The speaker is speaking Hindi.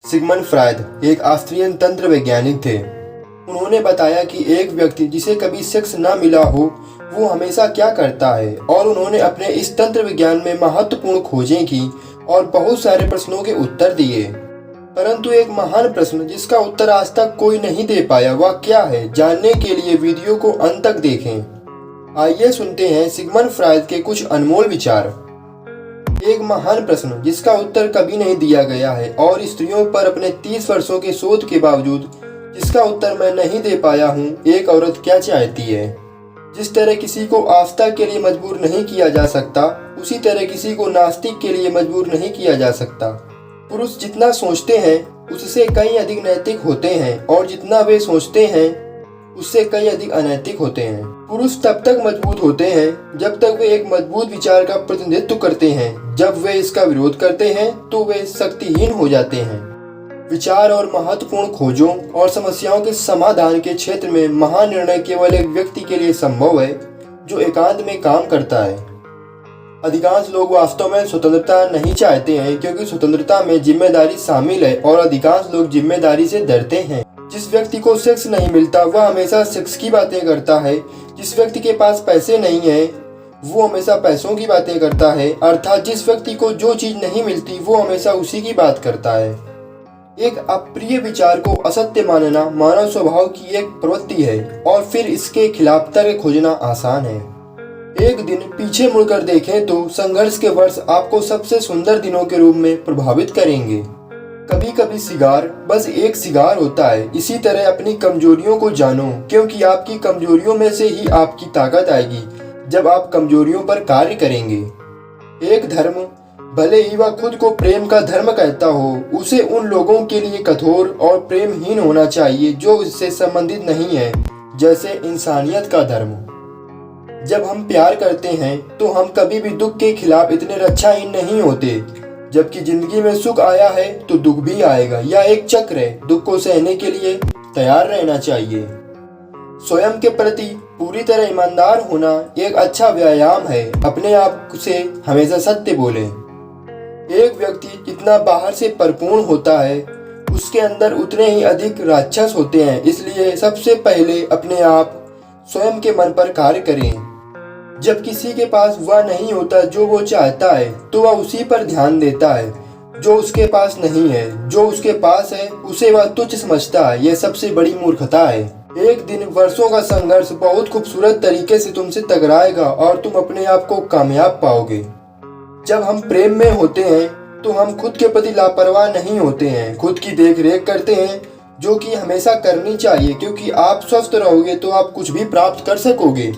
सिगमंड फ्रायड एक ऑस्ट्रियन तंत्र वैज्ञानिक थे। उन्होंने बताया कि एक व्यक्ति जिसे कभी सेक्स न मिला हो वो हमेशा क्या करता है, और उन्होंने अपने इस तंत्र विज्ञान में महत्वपूर्ण खोजें की और बहुत सारे प्रश्नों के उत्तर दिए। परंतु एक महान प्रश्न जिसका उत्तर आज तक कोई नहीं दे पाया वह क्या है, जानने के लिए वीडियो को अंत तक देखें। आइए सुनते हैं सिगमंड फ्रायड के कुछ अनमोल विचार। एक महान प्रश्न जिसका उत्तर कभी नहीं दिया गया है और स्त्रियों पर अपने 30 वर्षों के शोध के बावजूद जिसका उत्तर मैं नहीं दे पाया हूँ। एक औरत क्या चाहती है? जिस तरह किसी को आस्था के लिए मजबूर नहीं किया जा सकता, उसी तरह किसी को नास्तिक के लिए मजबूर नहीं किया जा सकता। पुरुष जितना सोचते हैं उससे कई अधिक नैतिक होते हैं, और जितना वे सोचते हैं उससे कई अधिक अनैतिक होते हैं। पुरुष तब तक मजबूत होते हैं जब तक वे एक मजबूत विचार का प्रतिनिधित्व करते हैं। जब वे इसका विरोध करते हैं तो वे शक्तिहीन हो जाते हैं। विचार और महत्वपूर्ण खोजों और समस्याओं के समाधान के क्षेत्र में महान निर्णय केवल एक व्यक्ति के लिए संभव है जो एकांत में काम करता है। अधिकांश लोग वास्तव में स्वतंत्रता नहीं चाहते हैं क्योंकि स्वतंत्रता में जिम्मेदारी शामिल है, और अधिकांश लोग जिम्मेदारी से डरते हैं। जिस व्यक्ति को सेक्स नहीं मिलता वह हमेशा सेक्स की बातें करता है। जिस व्यक्ति के पास पैसे नहीं है वो हमेशा पैसों की बातें करता है। अर्थात जिस व्यक्ति को जो चीज नहीं मिलती वो हमेशा उसी की बात करता है। एक अप्रिय विचार को असत्य मानना मानव स्वभाव की एक प्रवृत्ति है, और फिर इसके खिलाफ तर्क खोजना आसान है। एक दिन पीछे मुड़कर देखें तो संघर्ष के वर्ष आपको सबसे सुंदर दिनों के रूप में प्रभावित करेंगे। कभी कभी सिगार बस एक सिगार होता है। इसी तरह अपनी कमजोरियों को जानो, क्योंकि आपकी कमजोरियों में से ही आपकी ताकत आएगी जब आप कमजोरियों पर कार्य करेंगे। एक धर्म भले ही वह खुद को प्रेम का धर्म कहता हो, उसे उन लोगों के लिए कठोर और प्रेमहीन होना चाहिए जो इससे संबंधित नहीं है, जैसे इंसानियत का धर्म। जब हम प्यार करते हैं तो हम कभी भी दुख के खिलाफ इतने रक्षाहीन नहीं होते। जबकि जिंदगी में सुख आया है तो दुख भी आएगा, यह एक चक्र है। दुख को सहने के लिए तैयार रहना चाहिए। स्वयं के प्रति पूरी तरह ईमानदार होना एक अच्छा व्यायाम है। अपने आप से हमेशा सत्य बोलें। एक व्यक्ति जितना बाहर से परिपूर्ण होता है उसके अंदर उतने ही अधिक राक्षस होते हैं। इसलिए सबसे पहले अपने आप स्वयं के मन पर कार्य करें। जब किसी के पास वह नहीं होता जो वो चाहता है तो वह उसी पर ध्यान देता है जो उसके पास नहीं है। जो उसके पास है उसे वह तुच्छ समझता है। यह सबसे बड़ी मूर्खता है। एक दिन वर्षों का संघर्ष बहुत खूबसूरत तरीके से तुमसे टकराएगा और तुम अपने आप को कामयाब पाओगे। जब हम प्रेम में होते हैं तो हम खुद के प्रति लापरवाह नहीं होते हैं। खुद की देख रेख करते हैं, जो कि हमेशा करनी चाहिए, क्योंकि आप स्वस्थ रहोगे तो आप कुछ भी प्राप्त कर सकोगे।